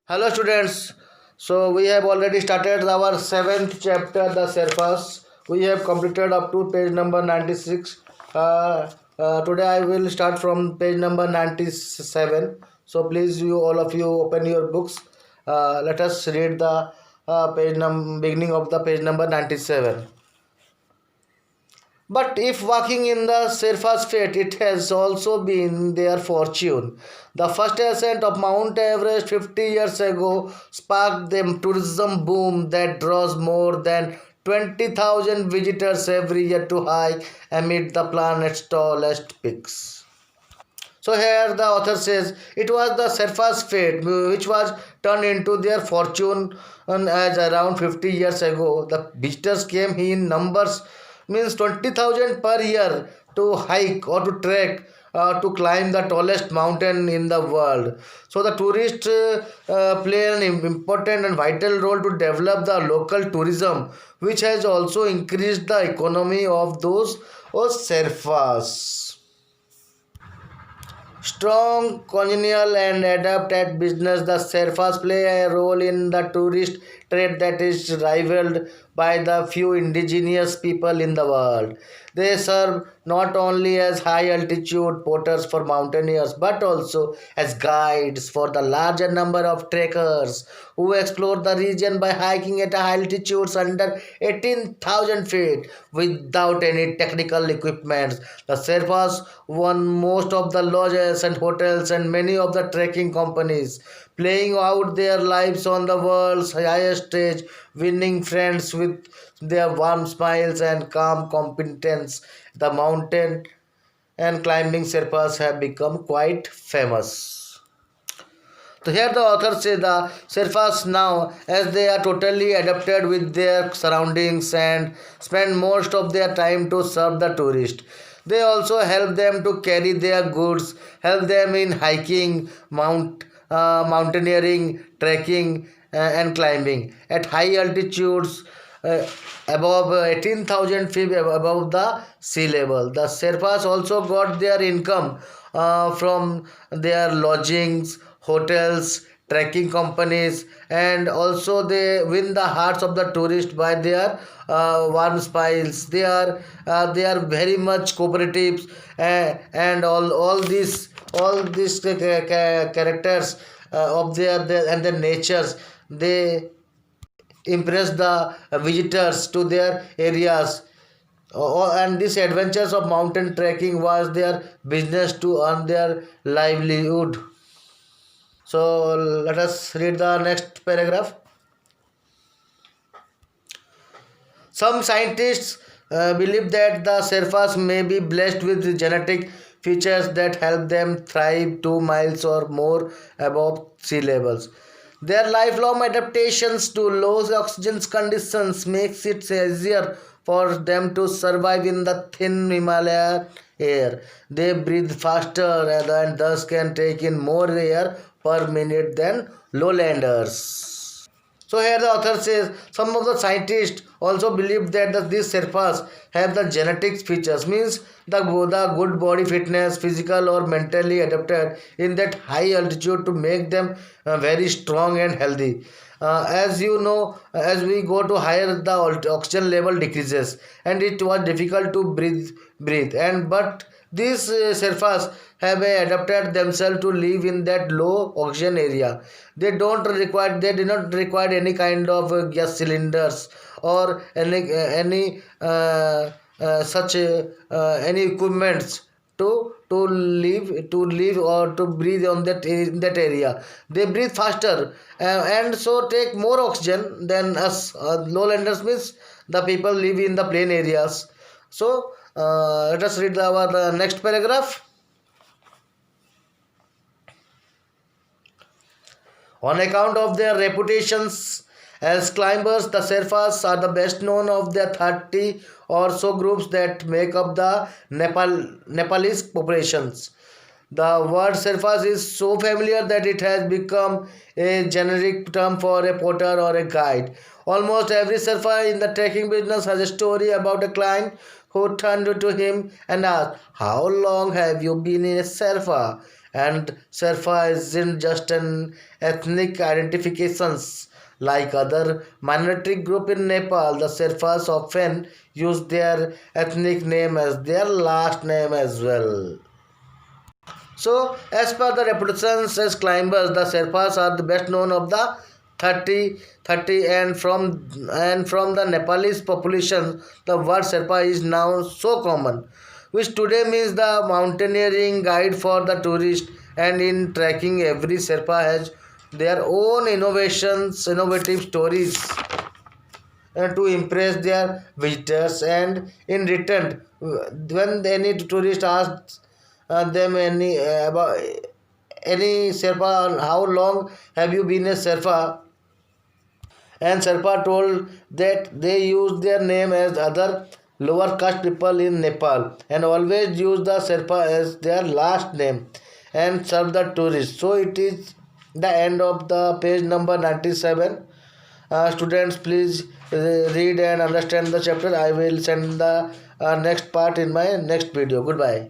Hello students. So we have already started our seventh chapter, the Sherpas. We have completed up to page number 96. Today I will start from page number 97. So please you all of you open your books. Let us read the beginning of the page number 97. But if walking in the Sherpa's fate, it has also been their fortune. The first ascent of Mount Everest 50 years ago sparked the tourism boom that draws more than 20,000 visitors every year to hike amid the planet's tallest peaks. So here the author says it was the Sherpa's fate which was turned into their fortune as around 50 years ago. The visitors came in numbers means 20,000 per year to hike or to trek to climb the tallest mountain in the world. So the tourists play an important and vital role to develop the local tourism, which has also increased the economy of those Sherpas. Strong, congenial, and adept at business, the Sherpas play a role in the tourist trade that is rivaled by the few indigenous people in the world. They serve not only as high altitude porters for mountaineers but also as guides for the larger number of trekkers who explore the region by hiking at altitudes under 18,000 feet without any technical equipment. The Sherpas won most of the lodges and hotels and many of the trekking companies, playing out their lives on the world's highest stage, winning friends with their warm smiles and calm competence. The mountain and climbing Sherpas have become quite famous. So here the author says the Sherpas now, as they are totally adapted with their surroundings and spend most of their time to serve the tourist. They also help them to carry their goods, help them in hiking, mountaineering, trekking, and climbing at high altitudes uh, above 18,000 feet above the sea level. The Sherpas also got their income from their lodgings, hotels, trekking companies, and also they win the hearts of the tourist by their warm smiles. They are very much cooperatives, and all these characters of their and their natures, they impress the visitors to their areas. And these adventures of mountain trekking was their business to earn their livelihood. So let us read the next paragraph. Some scientists believe that the Sherpas may be blessed with genetic features that help them thrive 2 miles or more above sea levels. Their lifelong adaptations to low oxygen conditions makes it easier for them to survive in the thin Himalayan air. They breathe faster and thus can take in more air per minute than lowlanders. So here the author says some of the scientists also believe that these Sherpas have the genetics features, means the good body fitness, physical or mentally adapted in that high altitude to make them very strong and healthy. As you know, as we go to higher, the oxygen level decreases, and it was difficult to breathe. And but these Sherpas have adapted themselves to live in that low oxygen area. They do not require any kind of gas cylinders or any equipments to live or to breathe on that in that area. They breathe faster and so take more oxygen than us. Lowlanders means the people live in the plain areas. So let us read our next paragraph. On account of their reputations as climbers, the Sherpas are the best known of the 30 or so groups that make up the Nepalese populations. The word Sherpas is so familiar that it has become a generic term for a porter or a guide. Almost every Sherpa in the trekking business has a story about a client who turned to him and asked, "How long have you been a Sherpa?" And Sherpa isn't just an ethnic identifications like other minority group in Nepal. The Sherpas often use their ethnic name as their last name as well. So, as per the reputations as climbers, the Sherpas are the best known of the 30 and from the Nepalese population, the word Sherpa is now so common, which today means the mountaineering guide for the tourist. And in trekking, every Sherpa has their own innovative stories to impress their visitors. And in return, when any tourist asks them about any Sherpa, how long have you been a Sherpa? And Sherpa told that they use their name as other lower caste people in Nepal and always use the Sherpa as their last name and serve the tourists. So it is the end of the page number 97. Students, please read and understand the chapter. I will send the next part in my next video. Goodbye.